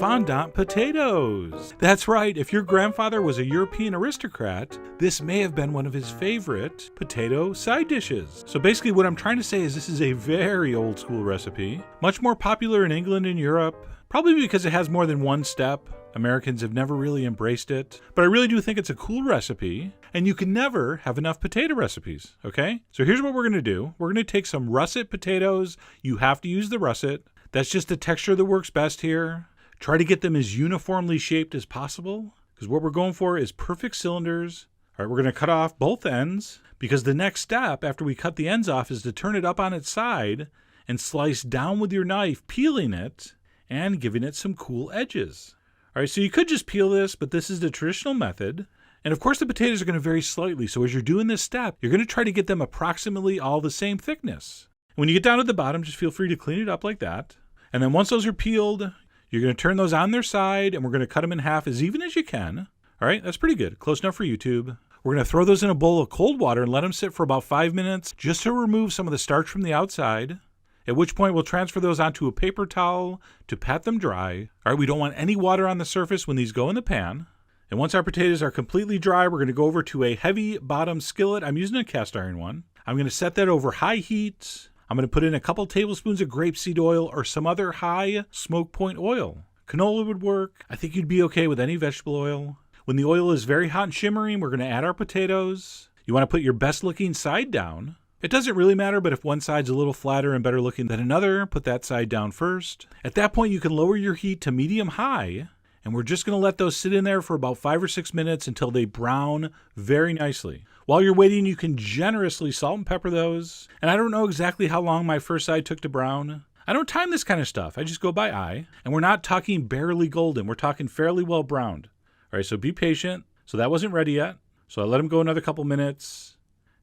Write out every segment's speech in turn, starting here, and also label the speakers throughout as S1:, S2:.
S1: Fondant Potatoes. That's right, if your grandfather was a European aristocrat, this may have been one of his favorite potato side dishes. So basically what I'm trying to say is this is a very old school recipe, much more popular in England and Europe, probably because it has more than one step. Americans have never really embraced it, but I really do think it's a cool recipe, and you can never have enough potato recipes, okay? So here's what we're going to do. We're going to take some russet potatoes. You have to use the russet. That's just the texture that works best here. Try to get them as uniformly shaped as possible, because what we're going for is perfect cylinders. All right, we're going to cut off both ends, because the next step after we cut the ends off is to turn it up on its side and slice down with your knife, peeling it and giving it some cool edges. All right, so you could just peel this, but this is the traditional method. And of course, the potatoes are going to vary slightly. So as you're doing this step, you're going to try to get them approximately all the same thickness. When you get down to the bottom, just feel free to clean it up like that. And then once those are peeled, you're going to turn those on their side, and we're going to cut them in half as even as you can. All right, that's pretty good. Close enough for YouTube. We're going to throw those in a bowl of cold water and let them sit for about 5 minutes just to remove some of the starch from the outside. At which point we'll transfer those onto a paper towel to pat them dry. All right, we don't want any water on the surface when these go in the pan. And once our potatoes are completely dry, we're going to go over to a heavy bottom skillet. I'm using a cast iron one. I'm going to set that over high heat. I'm going to put in a couple tablespoons of grapeseed oil or some other high smoke point oil. Canola would work. I think you'd be okay with any vegetable oil. When the oil is very hot and shimmering, we're going to add our potatoes. You want to put your best looking side down. It doesn't really matter, but if one side's a little flatter and better looking than another, put that side down first. At that point, you can lower your heat to medium-high, and we're just going to let those sit in there for about 5 or 6 minutes until they brown very nicely. While you're waiting, you can generously salt and pepper those. And I don't know exactly how long my first side took to brown. I don't time this kind of stuff. I just go by eye. And we're not talking barely golden. We're talking fairly well browned. All right, so be patient. So that wasn't ready yet. So I let them go another couple minutes,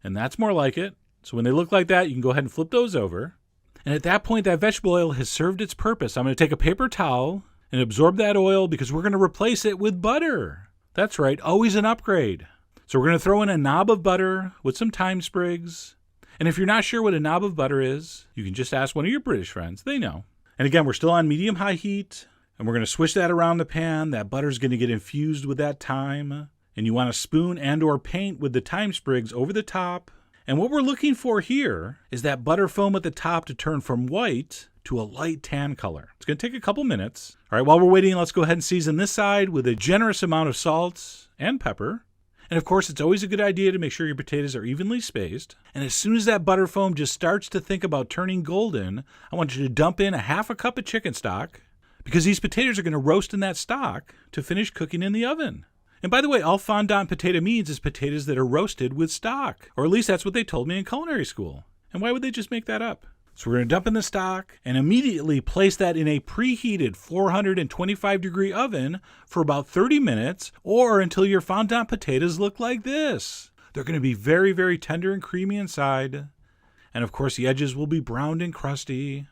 S1: and that's more like it. So when they look like that, you can go ahead and flip those over. And at that point, that vegetable oil has served its purpose. I'm going to take a paper towel and absorb that oil because we're going to replace it with butter. That's right, always an upgrade. So we're going to throw in a knob of butter with some thyme sprigs. And if you're not sure what a knob of butter is, you can just ask one of your British friends. They know. And again, we're still on medium-high heat, and we're going to swish that around the pan. That butter's going to get infused with that thyme. And you want to spoon and or paint with the thyme sprigs over the top. And what we're looking for here is that butter foam at the top to turn from white to a light tan color. It's going to take a couple minutes. All right, while we're waiting, let's go ahead and season this side with a generous amount of salt and pepper. And of course, it's always a good idea to make sure your potatoes are evenly spaced. And as soon as that butter foam just starts to think about turning golden, I want you to dump in a half a cup of chicken stock because these potatoes are going to roast in that stock to finish cooking in the oven. And by the way, all fondant potato means is potatoes that are roasted with stock. Or at least that's what they told me in culinary school. And why would they just make that up? So we're going to dump in the stock and immediately place that in a preheated 425 degree oven for about 30 minutes or until your fondant potatoes look like this. They're going to be very, very tender and creamy inside. And of course, the edges will be browned and crusty.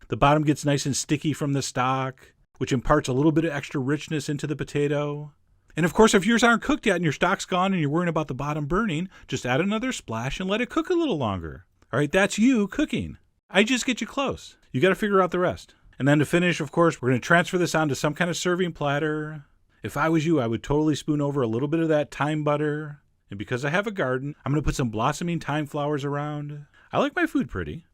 S1: The bottom gets nice and sticky from the stock, which imparts a little bit of extra richness into the potato. And of course, if yours aren't cooked yet and your stock's gone and you're worrying about the bottom burning, just add another splash and let it cook a little longer. All right, that's you cooking. I just get you close. You got to figure out the rest. And then to finish, of course, we're going to transfer this onto some kind of serving platter. If I was you, I would totally spoon over a little bit of that thyme butter. And because I have a garden, I'm going to put some blossoming thyme flowers around. I like my food pretty.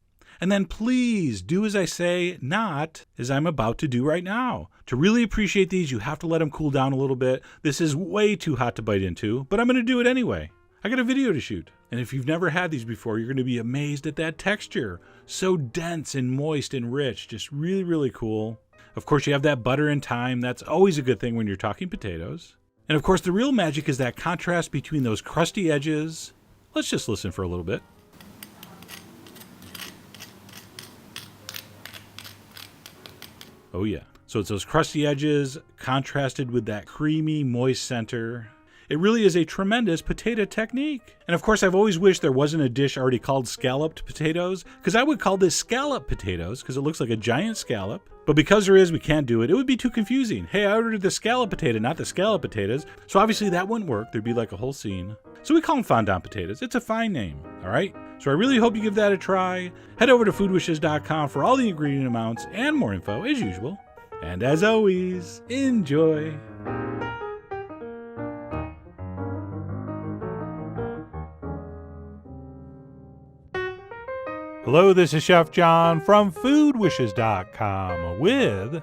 S1: And then please do as I say, not as I'm about to do right now. To really appreciate these, you have to let them cool down a little bit. This is way too hot to bite into, but I'm going to do it anyway. I got a video to shoot. And if you've never had these before, you're going to be amazed at that texture. So dense and moist and rich. Just really, really cool. Of course, you have that butter and thyme. That's always a good thing when you're talking potatoes. And of course, the real magic is that contrast between those crusty edges. Let's just listen for a little bit. Oh yeah. So it's those crusty edges contrasted with that creamy, moist center. It really is a tremendous potato technique. And of course, I've always wished there wasn't a dish already called scalloped potatoes, because I would call this scallop potatoes, because it looks like a giant scallop. But because there is, we can't do it. It would be too confusing. Hey, I ordered the scallop potato, not the scallop potatoes. So obviously that wouldn't work. There'd be like a whole scene. So we call them fondant potatoes. It's a fine name, all right? So I really hope you give that a try. Head over to foodwishes.com for all the ingredient amounts and more info, as usual. And as always, enjoy! Hello, this is Chef John from foodwishes.com with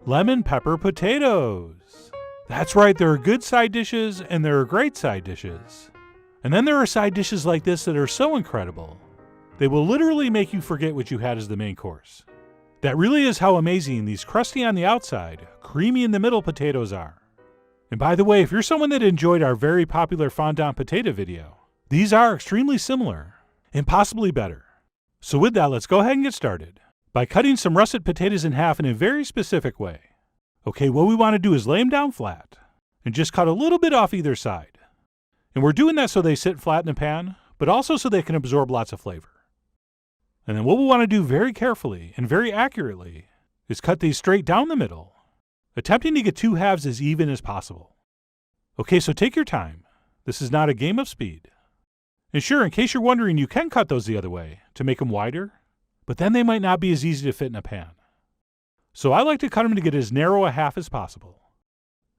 S1: lemon pepper potatoes. That's right, there are good side dishes and there are great side dishes. And then there are side dishes like this that are so incredible, they will literally make you forget what you had as the main course. That really is how amazing these crusty on the outside, creamy in the middle potatoes are. And by the way, if you're someone that enjoyed our very popular fondant potato video, these are extremely similar and possibly better. So with that, let's go ahead and get started by cutting some russet potatoes in half in a very specific way. Okay, what we want to do is lay them down flat and just cut a little bit off either side. And we're doing that so they sit flat in the pan, but also so they can absorb lots of flavor. And then what we want to do very carefully and very accurately is cut these straight down the middle, attempting to get two halves as even as possible. Okay, so take your time. This is not a game of speed. And sure, in case you're wondering, you can cut those the other way to make them wider, but then they might not be as easy to fit in a pan. So I like to cut them to get as narrow a half as possible.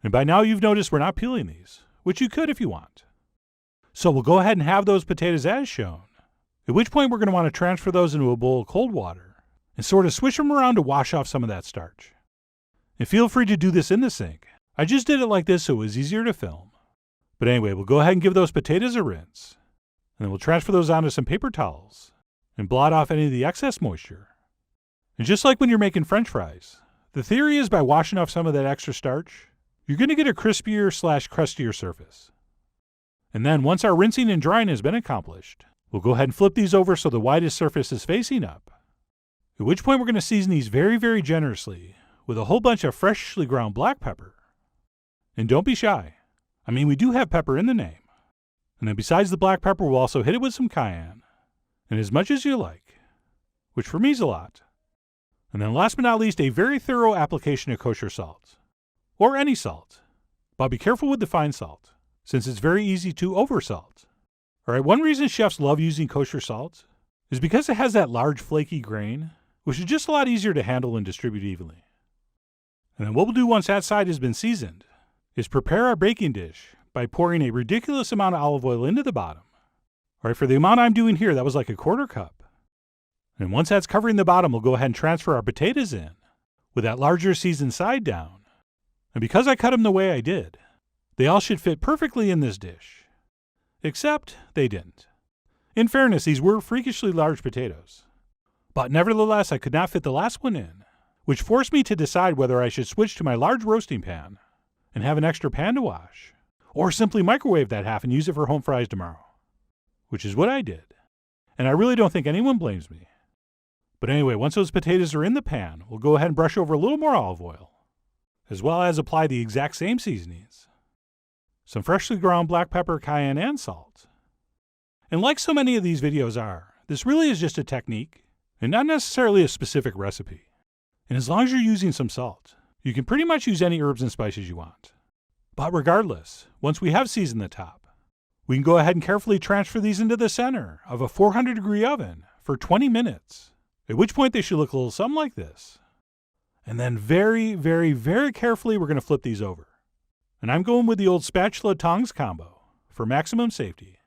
S1: And by now you've noticed we're not peeling these, which you could if you want. So we'll go ahead and have those potatoes as shown, at which point we're going to want to transfer those into a bowl of cold water and sort of swish them around to wash off some of that starch. And feel free to do this in the sink. I just did it like this so it was easier to film. But anyway, we'll go ahead and give those potatoes a rinse. And then we'll transfer those onto some paper towels and blot off any of the excess moisture. And just like when you're making French fries, the theory is by washing off some of that extra starch, you're going to get a crispier/crustier surface. And then once our rinsing and drying has been accomplished, we'll go ahead and flip these over so the widest surface is facing up. At which point we're going to season these very, very generously with a whole bunch of freshly ground black pepper. And don't be shy. I mean, we do have pepper in the name. And then besides the black pepper, we'll also hit it with some cayenne, and as much as you like, which for me is a lot. And then last but not least, a very thorough application of kosher salt, or any salt, but be careful with the fine salt, since it's very easy to oversalt. Alright, one reason chefs love using kosher salt is because it has that large flaky grain, which is just a lot easier to handle and distribute evenly. And then what we'll do once that side has been seasoned is prepare our baking dish by pouring a ridiculous amount of olive oil into the bottom. All right, for the amount I'm doing here, that was like a quarter cup. And once that's covering the bottom, we'll go ahead and transfer our potatoes in with that larger seasoned side down. And because I cut them the way I did, they all should fit perfectly in this dish. Except they didn't. In fairness, these were freakishly large potatoes. But nevertheless, I could not fit the last one in, which forced me to decide whether I should switch to my large roasting pan and have an extra pan to wash, or simply microwave that half and use it for home fries tomorrow. Which is what I did. And I really don't think anyone blames me. But anyway, once those potatoes are in the pan, we'll go ahead and brush over a little more olive oil, as well as apply the exact same seasonings. Some freshly ground black pepper, cayenne, and salt. And like so many of these videos are, this really is just a technique, and not necessarily a specific recipe. And as long as you're using some salt, you can pretty much use any herbs and spices you want. But regardless, once we have seasoned the top, we can go ahead and carefully transfer these into the center of a 400-degree oven for 20 minutes, at which point they should look a little something like this. And then very, very, very carefully we're going to flip these over. And I'm going with the old spatula-tongs combo for maximum safety,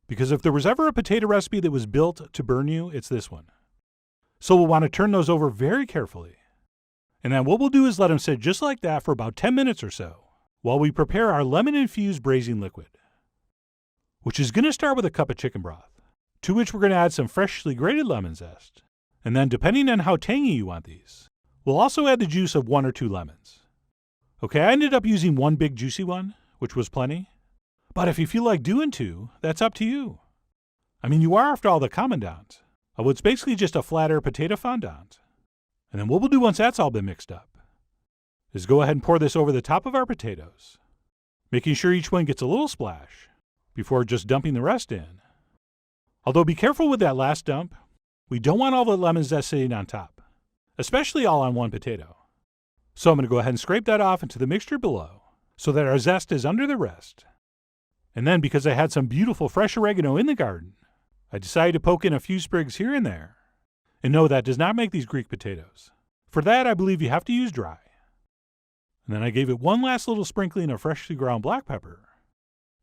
S1: because if there was ever a potato recipe that was built to burn you, it's this one. So we'll want to turn those over very carefully. And then what we'll do is let them sit just like that for about 10 minutes or so, while we prepare our lemon-infused braising liquid, which is going to start with a cup of chicken broth, to which we're going to add some freshly grated lemon zest, and then depending on how tangy you want these, we'll also add the juice of 1 or 2 lemons. Okay, I ended up using 1 big juicy one, which was plenty, but if you feel like doing 2, that's up to you. I mean, you are, after all, the commandant of what's basically just a flatter potato fondant. And then what we'll do once that's all been mixed up is go ahead and pour this over the top of our potatoes, making sure each one gets a little splash before just dumping the rest in. Although be careful with that last dump. We don't want all the lemon zest sitting on top, especially all on one potato. So I'm going to go ahead and scrape that off into the mixture below so that our zest is under the rest. And then because I had some beautiful fresh oregano in the garden, I decided to poke in a few sprigs here and there. And no, that does not make these Greek potatoes. For that, I believe you have to use dry. And then I gave it one last little sprinkling of freshly ground black pepper.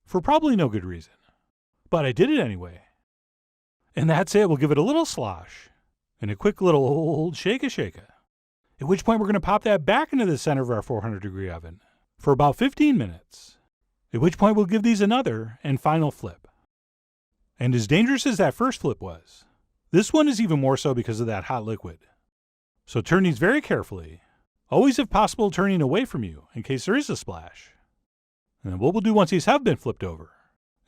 S1: For probably no good reason. But I did it anyway. And that's it. We'll give it a little slosh. And a quick little old shake-a-shake-a. At which point we're going to pop that back into the center of our 400-degree oven for about 15 minutes. At which point we'll give these another and final flip. And as dangerous as that first flip was, this one is even more so because of that hot liquid. So turn these very carefully. Always, if possible, turning away from you in case there is a splash. And then what we'll do once these have been flipped over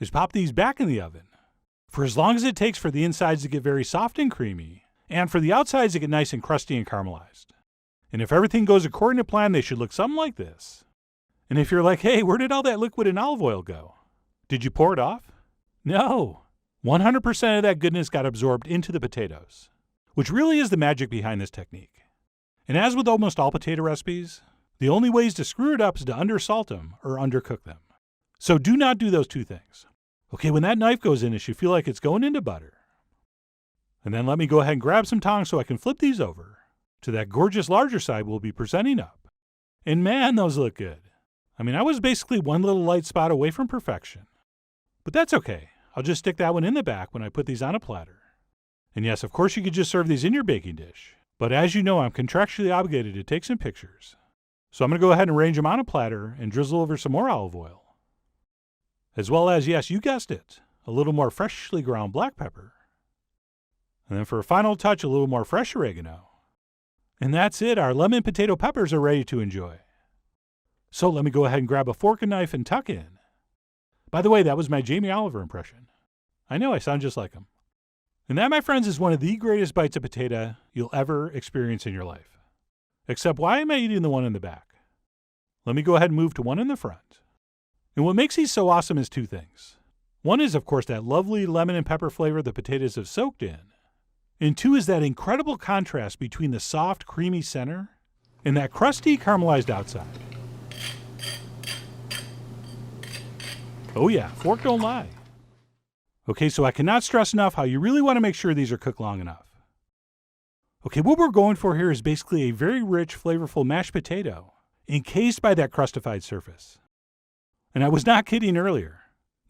S1: is pop these back in the oven for as long as it takes for the insides to get very soft and creamy and for the outsides to get nice and crusty and caramelized. And if everything goes according to plan, they should look something like this. And if you're like, hey, where did all that liquid and olive oil go? Did you pour it off? No. 100% of that goodness got absorbed into the potatoes, which really is the magic behind this technique. And as with almost all potato recipes, the only ways to screw it up is to undersalt them or undercook them. So do not do those two things. Okay, when that knife goes in, it should feel like it's going into butter. And then let me go ahead and grab some tongs so I can flip these over to that gorgeous larger side we'll be presenting up. And man, those look good. I mean, I was basically one little light spot away from perfection. But that's okay. I'll just stick that one in the back when I put these on a platter. And yes, of course you could just serve these in your baking dish. But as you know, I'm contractually obligated to take some pictures. So I'm going to go ahead and arrange them on a platter and drizzle over some more olive oil. As well as, yes, you guessed it, a little more freshly ground black pepper. And then for a final touch, a little more fresh oregano. And that's it, our lemon potato peppers are ready to enjoy. So let me go ahead and grab a fork and knife and tuck in. By the way, that was my Jamie Oliver impression. I know I sound just like him. And that, my friends, is one of the greatest bites of potato you'll ever experience in your life. Except why am I eating the one in the back? Let me go ahead and move to one in the front. And what makes these so awesome is two things. One is, of course, that lovely lemon and pepper flavor the potatoes have soaked in. And two is that incredible contrast between the soft, creamy center and that crusty, caramelized outside. Oh yeah, fork don't lie. Okay, so I cannot stress enough how you really want to make sure these are cooked long enough. Okay, what we're going for here is basically a very rich, flavorful mashed potato, encased by that crustified surface. And I was not kidding earlier.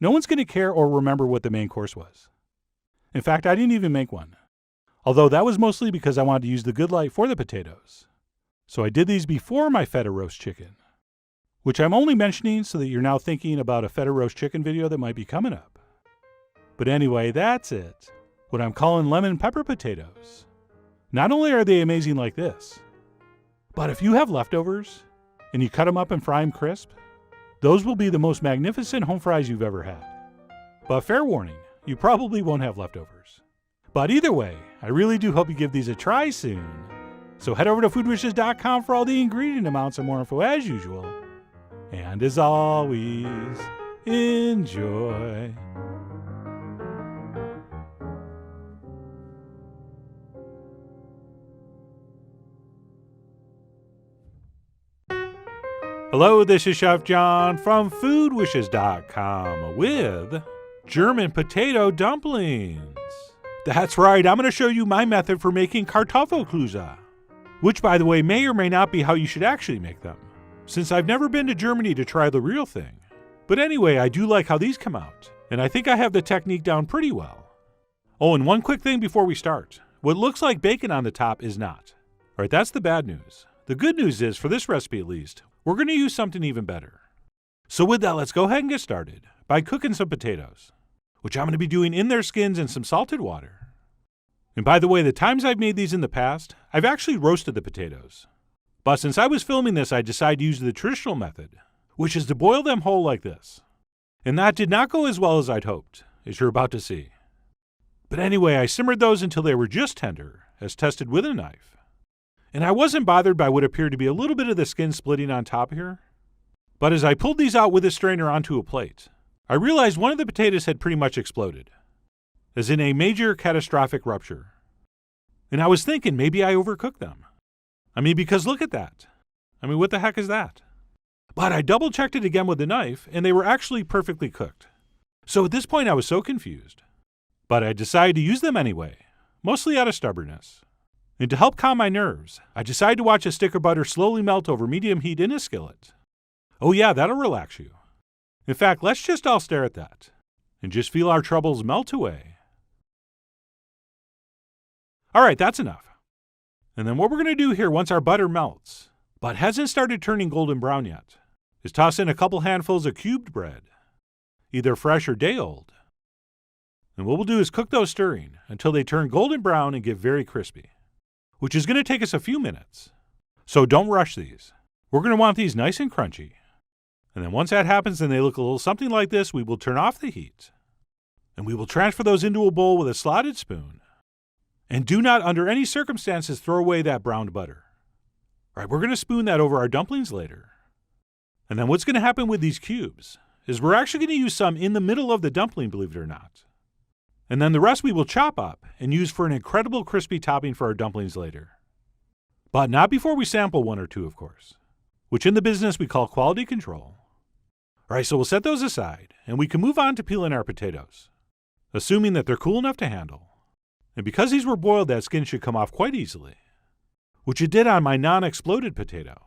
S1: No one's going to care or remember what the main course was. In fact, I didn't even make one. Although that was mostly because I wanted to use the good light for the potatoes. So I did these before my feta roast chicken, which I'm only mentioning so that you're now thinking about a feta roast chicken video that might be coming up. But anyway, that's it. What I'm calling lemon pepper potatoes. Not only are they amazing like this, but if you have leftovers and you cut them up and fry them crisp, those will be the most magnificent home fries you've ever had. But fair warning, you probably won't have leftovers. But either way, I really do hope you give these a try soon. So head over to foodwishes.com for all the ingredient amounts and more info as usual. And as always, enjoy. Hello, this is Chef John from foodwishes.com with German Potato Dumplings. That's right, I'm going to show you my method for making Kartoffelkloesse, which, by the way, may or may not be how you should actually make them, since I've never been to Germany to try the real thing. But anyway, I do like how these come out, and I think I have the technique down pretty well. Oh, and one quick thing before we start. What looks like bacon on the top is not. All right, that's the bad news. The good news is, for this recipe at least, we're going to use something even better. So with that, let's go ahead and get started by cooking some potatoes, which I'm going to be doing in their skins in some salted water. And by the way, the times I've made these in the past, I've actually roasted the potatoes. But since I was filming this, I decided to use the traditional method, which is to boil them whole like this. And that did not go as well as I'd hoped, as you're about to see. But anyway, I simmered those until they were just tender, as tested with a knife. And I wasn't bothered by what appeared to be a little bit of the skin splitting on top here. But as I pulled these out with a strainer onto a plate, I realized one of the potatoes had pretty much exploded, as in a major catastrophic rupture. And I was thinking maybe I overcooked them. I mean, because look at that. I mean, what the heck is that? But I double-checked it again with the knife, and they were actually perfectly cooked. So at this point, I was so confused. But I decided to use them anyway, mostly out of stubbornness. And to help calm my nerves, I decided to watch a stick of butter slowly melt over medium heat in a skillet. Oh yeah, that'll relax you. In fact, let's just all stare at that and just feel our troubles melt away. Alright, that's enough. And then what we're going to do here once our butter melts, but hasn't started turning golden brown yet, is toss in a couple handfuls of cubed bread, either fresh or day old. And what we'll do is cook those stirring until they turn golden brown and get very crispy, which is going to take us a few minutes. So don't rush these. We're going to want these nice and crunchy. And then once that happens and they look a little something like this, we will turn off the heat. And we will transfer those into a bowl with a slotted spoon. And do not, under any circumstances, throw away that browned butter. All right, we're going to spoon that over our dumplings later. And then what's going to happen with these cubes is we're actually going to use some in the middle of the dumpling, believe it or not. And then the rest we will chop up and use for an incredible crispy topping for our dumplings later. But not before we sample one or two, of course, which in the business we call quality control. All right, so we'll set those aside, and we can move on to peeling our potatoes, assuming that they're cool enough to handle. And because these were boiled, that skin should come off quite easily, which it did on my non-exploded potato.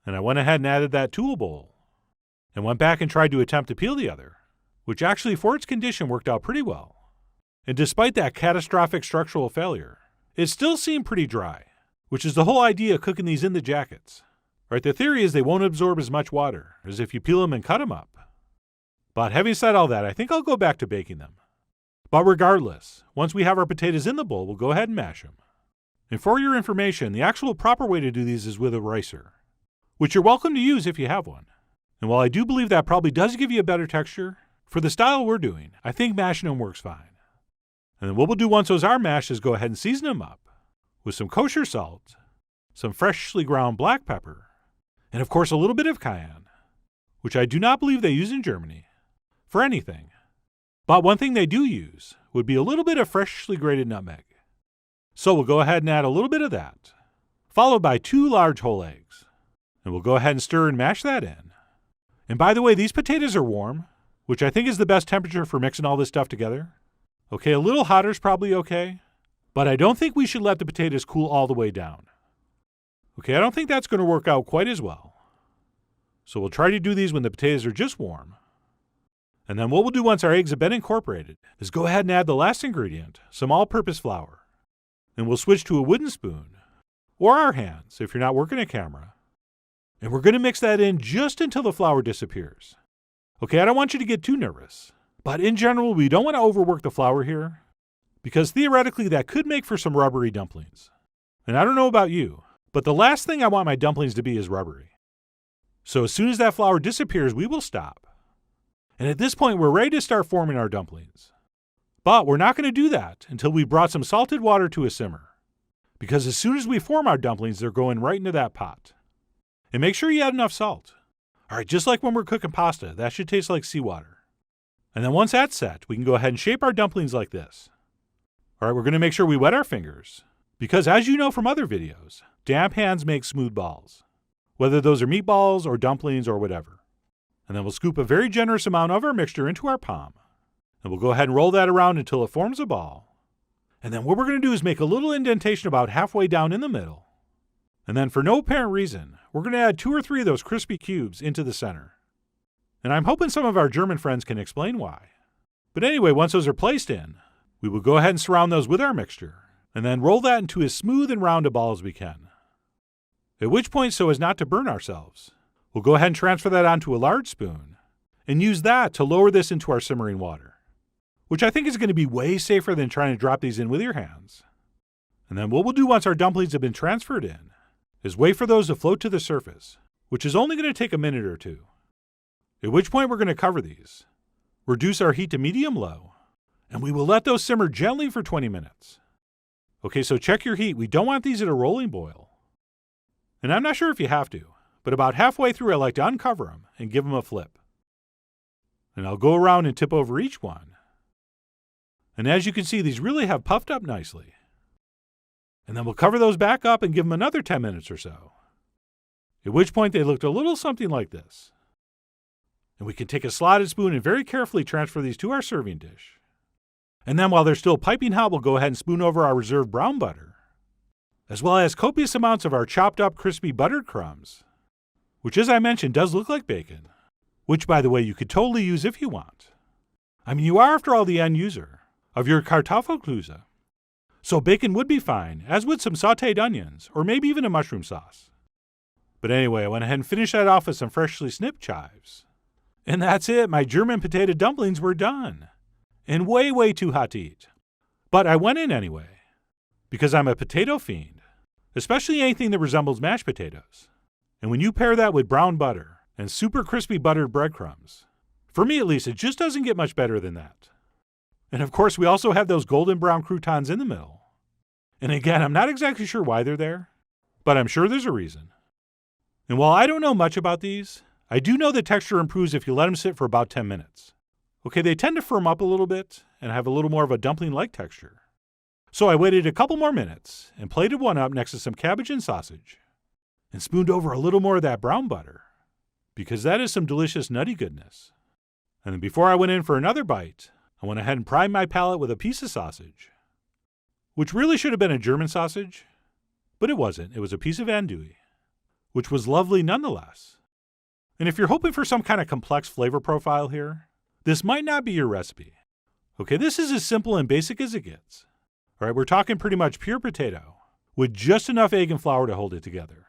S1: And I went ahead and added that to a bowl, and went back and tried to attempt to peel the other, which actually for its condition worked out pretty well. And despite that catastrophic structural failure, it still seemed pretty dry, which is the whole idea of cooking these in the jackets. Right, the theory is they won't absorb as much water as if you peel them and cut them up. But having said all that, I think I'll go back to baking them. But regardless, once we have our potatoes in the bowl, we'll go ahead and mash them. And for your information, the actual proper way to do these is with a ricer, which you're welcome to use if you have one. And while I do believe that probably does give you a better texture, for the style we're doing, I think mashing them works fine. And then what we'll do once those are mashed is go ahead and season them up with some kosher salt, some freshly ground black pepper, and of course a little bit of cayenne, which I do not believe they use in Germany, for anything. But one thing they do use would be a little bit of freshly grated nutmeg. So we'll go ahead and add a little bit of that, followed by 2 large whole eggs. And we'll go ahead and stir and mash that in. And by the way, these potatoes are warm, which I think is the best temperature for mixing all this stuff together. Okay, a little hotter is probably okay, but I don't think we should let the potatoes cool all the way down. Okay, I don't think that's going to work out quite as well. So we'll try to do these when the potatoes are just warm. And then what we'll do once our eggs have been incorporated is go ahead and add the last ingredient, some all-purpose flour. And we'll switch to a wooden spoon, or our hands if you're not working a camera. And we're going to mix that in just until the flour disappears. Okay, I don't want you to get too nervous, but in general, we don't want to overwork the flour here, because theoretically that could make for some rubbery dumplings. And I don't know about you, but the last thing I want my dumplings to be is rubbery. So as soon as that flour disappears, we will stop. And at this point, we're ready to start forming our dumplings. But we're not going to do that until we've brought some salted water to a simmer, because as soon as we form our dumplings, they're going right into that pot. And make sure you add enough salt. All right, just like when we're cooking pasta, that should taste like seawater. And then once that's set, we can go ahead and shape our dumplings like this. All right, we're going to make sure we wet our fingers, because as you know from other videos, damp hands make smooth balls, whether those are meatballs or dumplings or whatever. And then we'll scoop a very generous amount of our mixture into our palm. And we'll go ahead and roll that around until it forms a ball. And then what we're going to do is make a little indentation about halfway down in the middle. And then for no apparent reason, we're going to add 2 or 3 of those crispy cubes into the center. And I'm hoping some of our German friends can explain why. But anyway, once those are placed in, we will go ahead and surround those with our mixture, and then roll that into as smooth and round a ball as we can. At which point, so as not to burn ourselves, we'll go ahead and transfer that onto a large spoon, and use that to lower this into our simmering water, which I think is going to be way safer than trying to drop these in with your hands. And then what we'll do once our dumplings have been transferred in is wait for those to float to the surface, which is only going to take a minute or two. At which point we're going to cover these, reduce our heat to medium-low, and we will let those simmer gently for 20 minutes. Okay, so check your heat. We don't want these at a rolling boil. And I'm not sure if you have to, but about halfway through I like to uncover them and give them a flip. And I'll go around and tip over each one. And as you can see, these really have puffed up nicely. And then we'll cover those back up and give them another 10 minutes or so. At which point they looked a little something like this. And we can take a slotted spoon and very carefully transfer these to our serving dish. And then while they're still piping hot, we'll go ahead and spoon over our reserved brown butter. as well as copious amounts of our chopped up crispy buttered crumbs, which as I mentioned does look like bacon, which by the way you could totally use if you want. I mean, you are after all the end user of your Kartoffelkloesse. So bacon would be fine, as would some sautéed onions, or maybe even a mushroom sauce. But anyway, I went ahead and finished that off with some freshly snipped chives. And that's it, my German potato dumplings were done. And way, way too hot to eat. But I went in anyway, because I'm a potato fiend, especially anything that resembles mashed potatoes. And when you pair that with brown butter and super crispy buttered breadcrumbs, for me at least, it just doesn't get much better than that. And of course, we also have those golden brown croutons in the middle. And again, I'm not exactly sure why they're there, but I'm sure there's a reason. And while I don't know much about these, I do know the texture improves if you let them sit for about 10 minutes. Okay, they tend to firm up a little bit and have a little more of a dumpling-like texture. So I waited a couple more minutes and plated one up next to some cabbage and sausage and spooned over a little more of that brown butter, because that is some delicious nutty goodness. And then before I went in for another bite, I went ahead and primed my palate with a piece of sausage, which really should have been a German sausage, but it wasn't. It was a piece of andouille, which was lovely nonetheless. And if you're hoping for some kind of complex flavor profile here, this might not be your recipe. Okay, this is as simple and basic as it gets. All right, we're talking pretty much pure potato with just enough egg and flour to hold it together.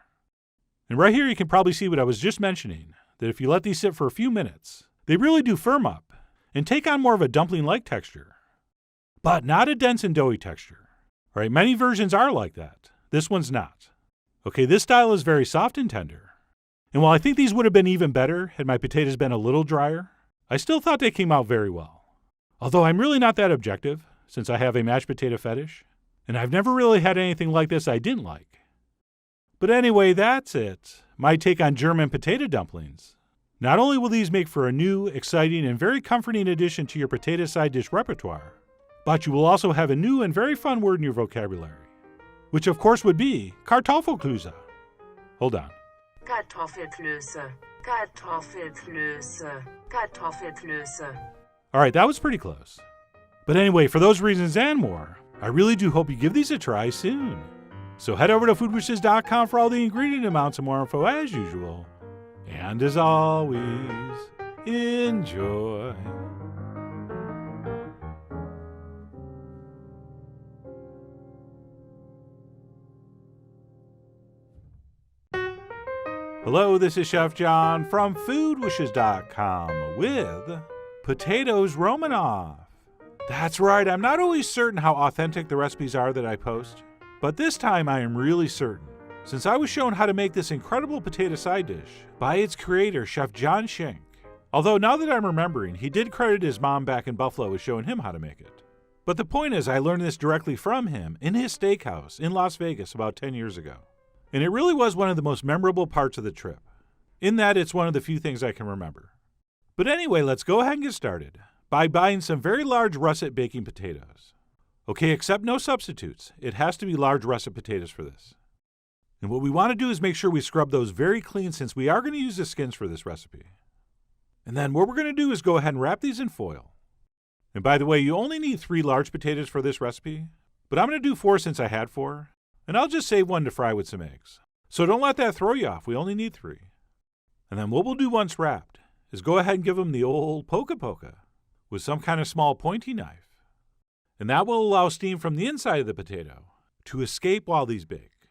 S1: And right here you can probably see what I was just mentioning, that if you let these sit for a few minutes, they really do firm up and take on more of a dumpling-like texture, but not a dense and doughy texture. All right, many versions are like that. This one's not. Okay, this style is very soft and tender. And while I think these would have been even better had my potatoes been a little drier, I still thought they came out very well. Although I'm really not that objective, since I have a mashed potato fetish, and I've never really had anything like this I didn't like. But anyway, that's it. My take on German potato dumplings. Not only will these make for a new, exciting, and very comforting addition to your potato side dish repertoire, but you will also have a new and very fun word in your vocabulary, which of course would be Kartoffelkloesse. Hold on.
S2: Kartoffelklöße, Kartoffelklöße, Kartoffelklöße.
S1: All right, that was pretty close. But anyway, for those reasons and more, I really do hope you give these a try soon. So head over to foodwishes.com for all the ingredient amounts and more info as usual. And as always, enjoy. Hello, this is Chef John from foodwishes.com with Potatoes Romanoff. That's right, I'm not always certain how authentic the recipes are that I post, but this time I am really certain, since I was shown how to make this incredible potato side dish by its creator, Chef John Schenk. Although now that I'm remembering, he did credit his mom back in Buffalo with showing him how to make it. But the point is, I learned this directly from him in his steakhouse in Las Vegas about 10 years ago. And it really was one of the most memorable parts of the trip, in that it's one of the few things I can remember. But anyway, let's go ahead and get started by buying some very large russet baking potatoes. Okay, except no substitutes. It has to be large russet potatoes for this. And what we want to do is make sure we scrub those very clean, since we are going to use the skins for this recipe. And then what we're going to do is go ahead and wrap these in foil. And by the way, you only need 3 large potatoes for this recipe, but I'm going to do 4 since I had 4, and I'll just save 1 to fry with some eggs. So don't let that throw you off. We only need 3. And then what we'll do once wrapped is go ahead and give them the old poka with some kind of small pointy knife. And that will allow steam from the inside of the potato to escape while these bake.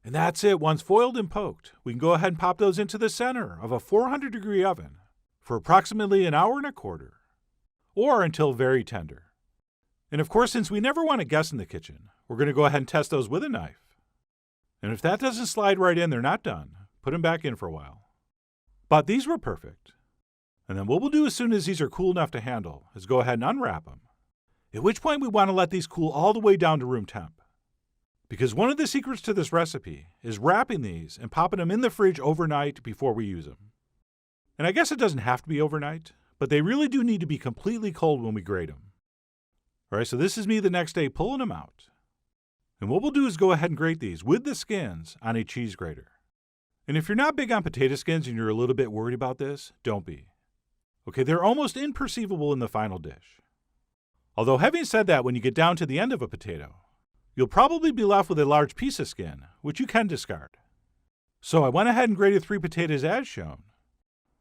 S1: And that's it. Once foiled and poked, we can go ahead and pop those into the center of a 400-degree oven for approximately 1.25 hours, or until very tender. And of course, since we never want to guess in the kitchen, we're going to go ahead and test those with a knife. And if that doesn't slide right in, they're not done. Put them back in for a while. But these were perfect. And then what we'll do as soon as these are cool enough to handle is go ahead and unwrap them. At which point we want to let these cool all the way down to room temp. Because one of the secrets to this recipe is wrapping these and popping them in the fridge overnight before we use them. And I guess it doesn't have to be overnight, but they really do need to be completely cold when we grate them. All right, so this is me the next day pulling them out. And what we'll do is go ahead and grate these with the skins on a cheese grater. And if you're not big on potato skins and you're a little bit worried about this, don't be. Okay, they're almost imperceivable in the final dish. Although having said that, when you get down to the end of a potato, you'll probably be left with a large piece of skin, which you can discard. So I went ahead and grated 3 potatoes as shown,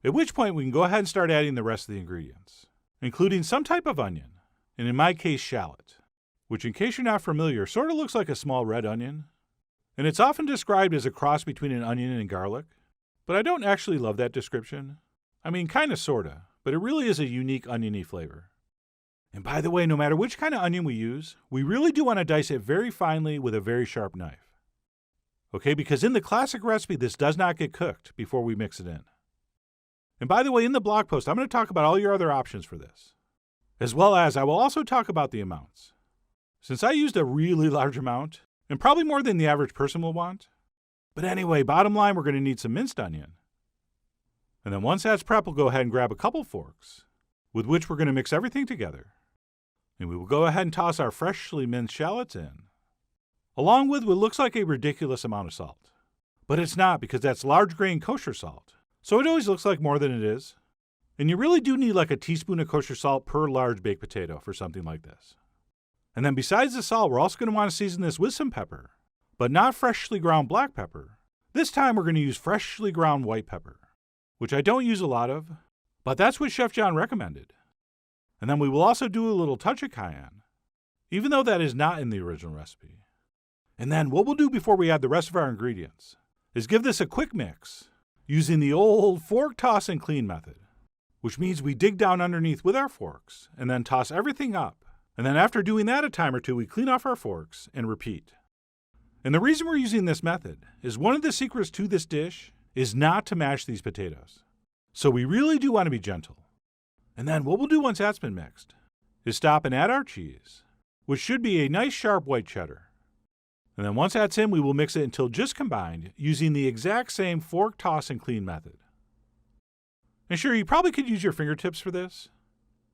S1: at which point we can go ahead and start adding the rest of the ingredients, including some type of onion, and in my case shallot, which in case you're not familiar sort of looks like a small red onion, and it's often described as a cross between an onion and garlic, but I don't actually love that description. I mean, kinda sorta, but it really is a unique oniony flavor. And by the way, no matter which kind of onion we use, we really do want to dice it very finely with a very sharp knife. Okay, because in the classic recipe, this does not get cooked before we mix it in. And by the way, in the blog post, I'm going to talk about all your other options for this, as well as I will also talk about the amounts. Since I used a really large amount, and probably more than the average person will want. But anyway, bottom line, we're going to need some minced onion. And then once that's prepped, we'll go ahead and grab a couple forks, with which we're going to mix everything together. And we will go ahead and toss our freshly minced shallots in, along with what looks like a ridiculous amount of salt. But it's not, because that's large grain kosher salt, so it always looks like more than it is. And you really do need like a teaspoon of kosher salt per large baked potato for something like this. And then besides the salt, we're also going to want to season this with some pepper, but not freshly ground black pepper. This time we're going to use freshly ground white pepper, which I don't use a lot of, but that's what Chef John recommended. And then we will also do a little touch of cayenne, even though that is not in the original recipe. And then what we'll do before we add the rest of our ingredients is give this a quick mix using the old fork, toss, and clean method, which means we dig down underneath with our forks and then toss everything up. And then after doing that a time or two, we clean off our forks and repeat. And the reason we're using this method is one of the secrets to this dish is not to mash these potatoes. So we really do want to be gentle. And then what we'll do once that's been mixed is stop and add our cheese, which should be a nice sharp white cheddar. And then once that's in, we will mix it until just combined using the exact same fork, toss, and clean method. And sure, you probably could use your fingertips for this,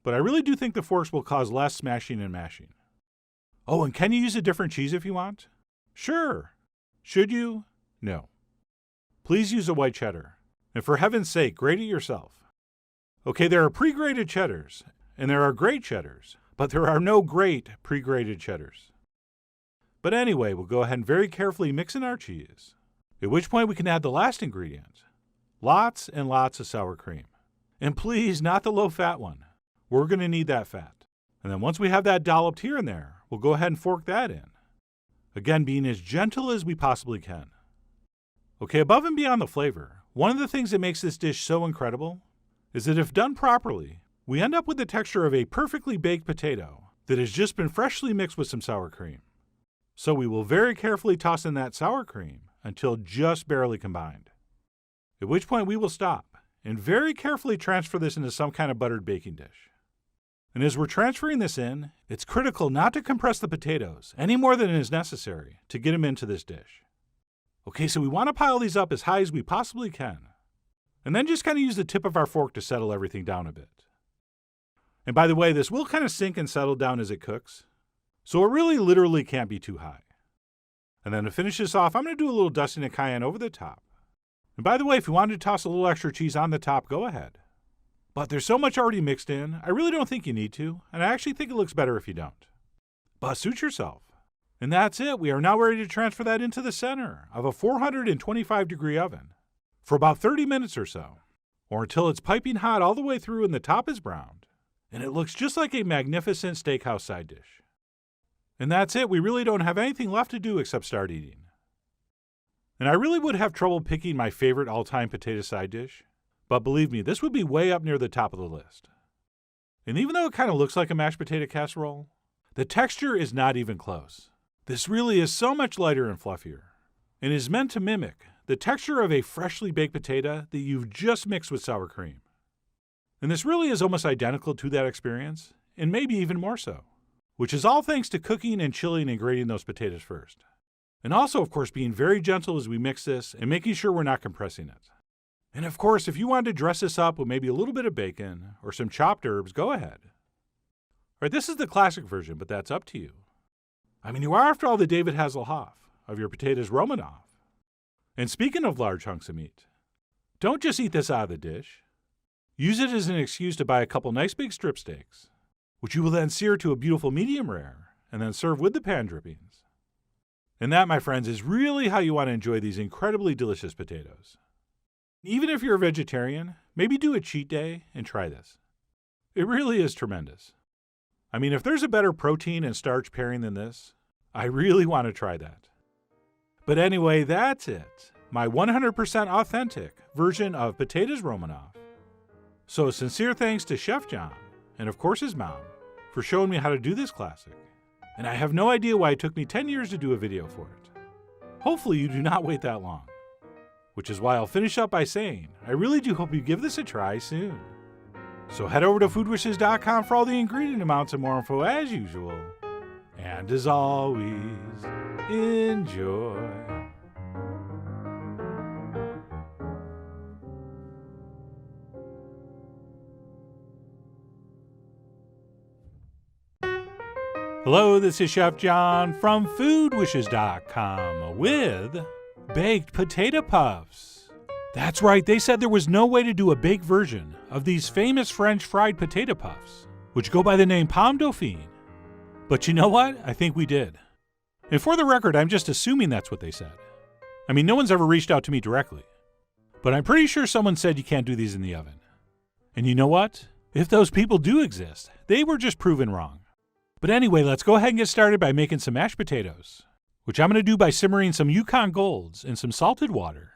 S1: but I really do think the forks will cause less smashing and mashing. Oh, and can you use a different cheese if you want? Sure. Should you? No. Please use a white cheddar. And for heaven's sake, grate it yourself. Okay, there are pre-grated cheddars, and there are great cheddars, but there are no great pre-grated cheddars. But anyway, we'll go ahead and very carefully mix in our cheese, at which point we can add the last ingredient. Lots and lots of sour cream. And please, not the low-fat one. We're going to need that fat. And then once we have that dolloped here and there, we'll go ahead and fork that in. Again, being as gentle as we possibly can. Okay, above and beyond the flavor, one of the things that makes this dish so incredible is that if done properly, we end up with the texture of a perfectly baked potato that has just been freshly mixed with some sour cream. So we will very carefully toss in that sour cream until just barely combined. At which point we will stop and very carefully transfer this into some kind of buttered baking dish. And as we're transferring this in, it's critical not to compress the potatoes any more than is necessary to get them into this dish. Okay, so we want to pile these up as high as we possibly can. And then just kind of use the tip of our fork to settle everything down a bit. And by the way, this will kind of sink and settle down as it cooks, so it really literally can't be too high. And then to finish this off, I'm going to do a little dusting of cayenne over the top. And by the way, if you wanted to toss a little extra cheese on the top, go ahead. But there's so much already mixed in, I really don't think you need to, and I actually think it looks better if you don't. But suit yourself. And that's it. We are now ready to transfer that into the center of a 425-degree oven for about 30 minutes or so, or until it's piping hot all the way through and the top is browned, and it looks just like a magnificent steakhouse side dish. And that's it. We really don't have anything left to do except start eating. And I really would have trouble picking my favorite all-time potato side dish, but believe me, this would be way up near the top of the list. And even though it kind of looks like a mashed potato casserole, the texture is not even close. This really is so much lighter and fluffier, and is meant to mimic the texture of a freshly baked potato that you've just mixed with sour cream. And this really is almost identical to that experience, and maybe even more so, which is all thanks to cooking and chilling and grating those potatoes first. And also, of course, being very gentle as we mix this and making sure we're not compressing it. And of course, if you wanted to dress this up with maybe a little bit of bacon or some chopped herbs, go ahead. All right, this is the classic version, but that's up to you. I mean, you are, after all, the David Hasselhoff of your Potatoes Romanoff. And speaking of large hunks of meat, don't just eat this out of the dish. Use it as an excuse to buy a couple nice big strip steaks, which you will then sear to a beautiful medium rare and then serve with the pan drippings. And that, my friends, is really how you want to enjoy these incredibly delicious potatoes. Even if you're a vegetarian, maybe do a cheat day and try this. It really is tremendous. I mean, if there's a better protein and starch pairing than this, I really want to try that. But anyway, that's it. My 100% authentic version of Potatoes Romanoff. So sincere thanks to Chef John, and of course his mom, for showing me how to do this classic. And I have no idea why it took me 10 years to do a video for it. Hopefully you do not wait that long. Which is why I'll finish up by saying, I really do hope you give this a try soon. So head over to foodwishes.com for all the ingredient amounts and more info as usual. And as always, enjoy. Hello, this is Chef John from foodwishes.com with baked potato puffs. That's right, they said there was no way to do a baked version of these famous French fried potato puffs, which go by the name pomme dauphine. But you know what? I think we did. And for the record, I'm just assuming that's what they said. I mean, no one's ever reached out to me directly. But I'm pretty sure someone said you can't do these in the oven. And you know what? If those people do exist, they were just proven wrong. But anyway, let's go ahead and get started by making some mashed potatoes, which I'm going to do by simmering some Yukon Golds in some salted water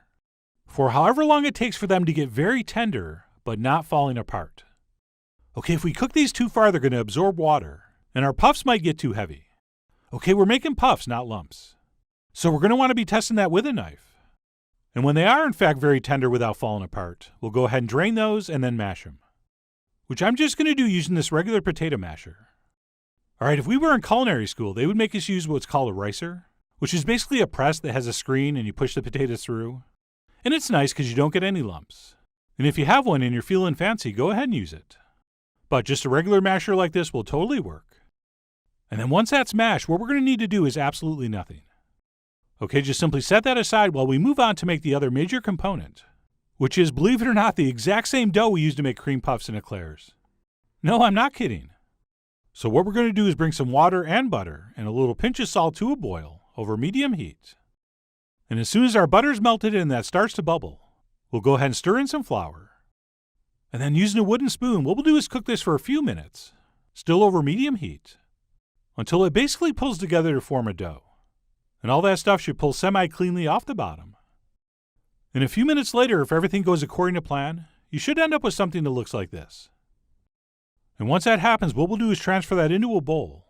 S1: for however long it takes for them to get very tender but not falling apart. Okay, if we cook these too far, they're going to absorb water, and our puffs might get too heavy. Okay, we're making puffs, not lumps. So we're going to want to be testing that with a knife. And when they are in fact very tender without falling apart, we'll go ahead and drain those and then mash them, which I'm just going to do using this regular potato masher. All right, if we were in culinary school, they would make us use what's called a ricer, which is basically a press that has a screen and you push the potatoes through. And it's nice because you don't get any lumps. And if you have one and you're feeling fancy, go ahead and use it. But just a regular masher like this will totally work. And then once that's mashed, what we're going to need to do is absolutely nothing. Okay, just simply set that aside while we move on to make the other major component, which is, believe it or not, the exact same dough we use to make cream puffs and eclairs. No, I'm not kidding. So what we're going to do is bring some water and butter and a little pinch of salt to a boil over medium heat. And as soon as our butter's melted and that starts to bubble, we'll go ahead and stir in some flour. And then using a wooden spoon, what we'll do is cook this for a few minutes, still over medium heat, until it basically pulls together to form a dough. And all that stuff should pull semi-cleanly off the bottom. And a few minutes later, if everything goes according to plan, you should end up with something that looks like this. And once that happens, what we'll do is transfer that into a bowl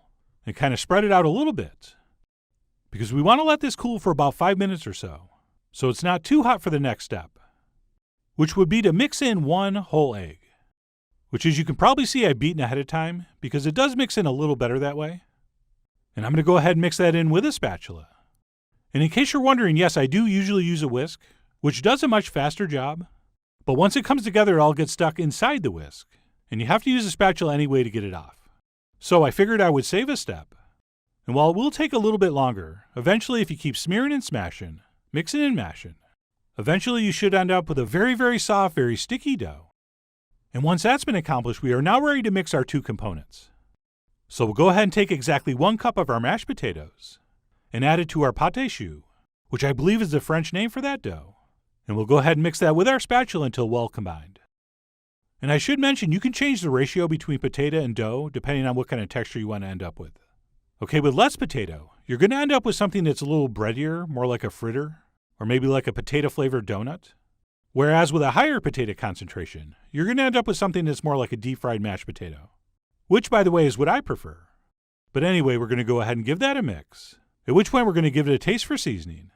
S1: and kind of spread it out a little bit, because we want to let this cool for about 5 minutes or so it's not too hot for the next step, which would be to mix in 1 whole egg, which, as you can probably see, I've beaten ahead of time because it does mix in a little better that way. And I'm going to go ahead and mix that in with a spatula. And in case you're wondering, yes, I do usually use a whisk, which does a much faster job, but once it comes together, it all gets stuck inside the whisk. And you have to use a spatula anyway to get it off. So I figured I would save a step. And while it will take a little bit longer, eventually if you keep smearing and smashing, mixing and mashing, eventually you should end up with a very, very soft, very sticky dough. And once that's been accomplished, we are now ready to mix our two components. So we'll go ahead and take exactly 1 cup of our mashed potatoes and add it to our pâte choux, which I believe is the French name for that dough. And we'll go ahead and mix that with our spatula until well combined. And I should mention, you can change the ratio between potato and dough depending on what kind of texture you want to end up with. Okay, with less potato, you're going to end up with something that's a little breadier, more like a fritter, or maybe like a potato-flavored donut. Whereas with a higher potato concentration, you're going to end up with something that's more like a deep-fried mashed potato, which, by the way, is what I prefer. But anyway, we're going to go ahead and give that a mix, at which point we're going to give it a taste for seasoning.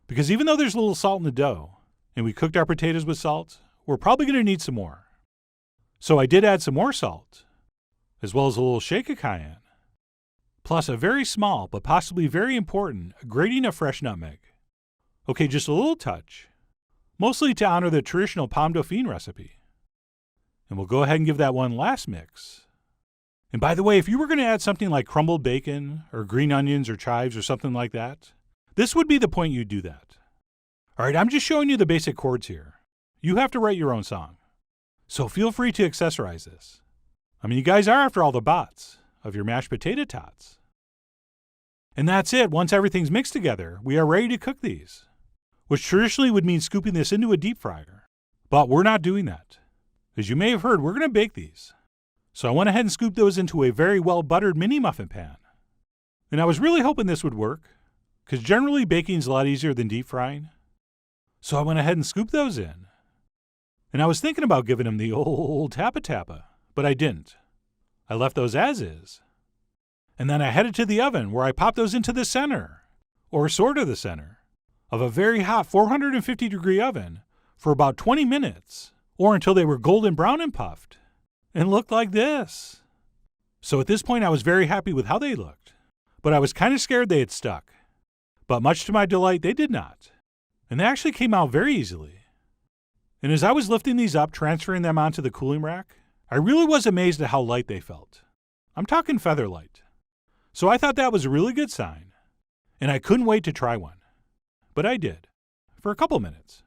S1: Because even though there's a little salt in the dough, and we cooked our potatoes with salt, we're probably going to need some more. So I did add some more salt, as well as a little shake of cayenne, plus a very small, but possibly very important, grating of fresh nutmeg. Okay, just a little touch, mostly to honor the traditional pomme dauphine recipe. And we'll go ahead and give that one last mix. And by the way, if you were going to add something like crumbled bacon, or green onions, or chives, or something like that, this would be the point you'd do that. All right, I'm just showing you the basic chords here. You have to write your own song. So feel free to accessorize this. I mean, you guys are, after all, the bots of your mashed potato tots. And that's it. Once everything's mixed together, we are ready to cook these, which traditionally would mean scooping this into a deep fryer. But we're not doing that. As you may have heard, we're going to bake these. So I went ahead and scooped those into a very well-buttered mini muffin pan. And I was really hoping this would work, because generally baking is a lot easier than deep frying. So I went ahead and scooped those in. And I was thinking about giving them the old tappa, but I didn't. I left those as is. And then I headed to the oven where I popped those into the center, or sort of the center, of a very hot 450-degree oven for about 20 minutes, or until they were golden brown and puffed, and looked like this. So at this point I was very happy with how they looked, but I was kind of scared they had stuck. But much to my delight, they did not. And they actually came out very easily. And as I was lifting these up, transferring them onto the cooling rack, I really was amazed at how light they felt. I'm talking feather light. So I thought that was a really good sign. And I couldn't wait to try one. But I did. For a couple minutes.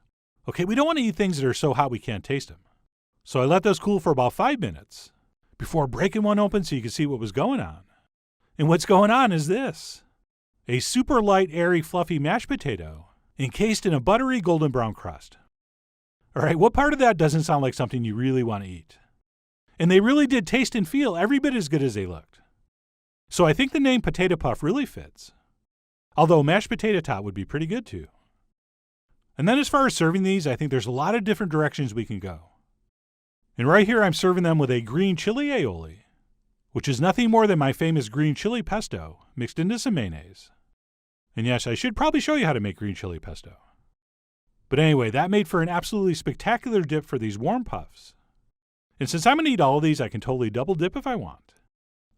S1: Okay, we don't want to eat things that are so hot we can't taste them. So I let those cool for about 5 minutes before breaking one open so you could see what was going on. And what's going on is this. A super light, airy, fluffy mashed potato encased in a buttery golden brown crust. All right, what part of that doesn't sound like something you really want to eat? And they really did taste and feel every bit as good as they looked. So I think the name Potato Puff really fits. Although mashed potato tot would be pretty good too. And then as far as serving these, I think there's a lot of different directions we can go. And right here I'm serving them with a green chili aioli, which is nothing more than my famous green chili pesto mixed into some mayonnaise. And yes, I should probably show you how to make green chili pesto. But anyway, that made for an absolutely spectacular dip for these warm puffs. And since I'm going to eat all of these, I can totally double dip if I want.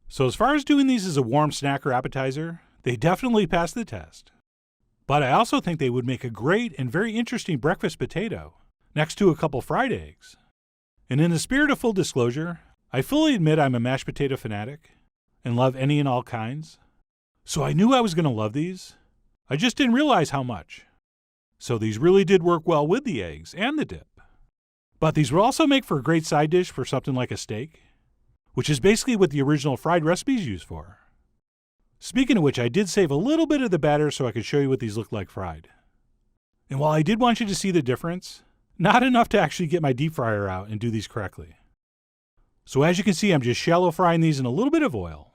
S1: So as far as doing these as a warm snack or appetizer, they definitely pass the test. But I also think they would make a great and very interesting breakfast potato next to a couple fried eggs. And in the spirit of full disclosure, I fully admit I'm a mashed potato fanatic and love any and all kinds. So I knew I was going to love these. I just didn't realize how much. So these really did work well with the eggs and the dip. But these would also make for a great side dish for something like a steak, which is basically what the original fried recipe is used for. Speaking of which, I did save a little bit of the batter so I could show you what these look like fried. And while I did want you to see the difference, not enough to actually get my deep fryer out and do these correctly. So as you can see, I'm just shallow frying these in a little bit of oil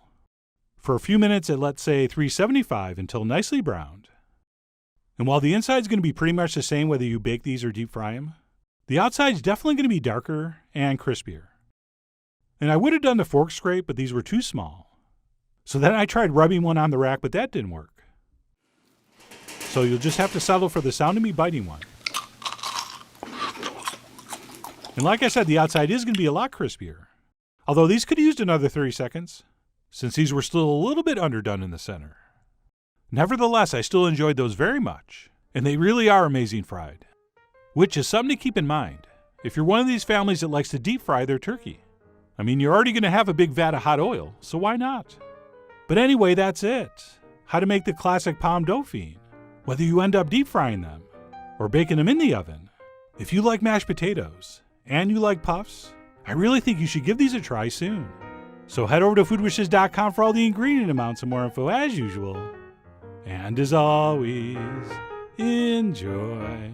S1: for a few minutes at, let's say, 375 until nicely browned. And while the inside's going to be pretty much the same whether you bake these or deep fry them, the outside's definitely going to be darker and crispier. And I would have done the fork scrape, but these were too small. So then I tried rubbing one on the rack, but that didn't work. So you'll just have to settle for the sound of me biting one. And like I said, the outside is going to be a lot crispier. Although these could have used another 30 seconds, since these were still a little bit underdone in the center. Nevertheless, I still enjoyed those very much, and they really are amazing fried. Which is something to keep in mind if you're one of these families that likes to deep fry their turkey. I mean, you're already going to have a big vat of hot oil, so why not? But anyway, that's it. How to make the classic pomme dauphine. Whether you end up deep frying them or baking them in the oven, if you like mashed potatoes and you like puffs, I really think you should give these a try soon. So head over to foodwishes.com for all the ingredient amounts and more info as usual. And as always, enjoy.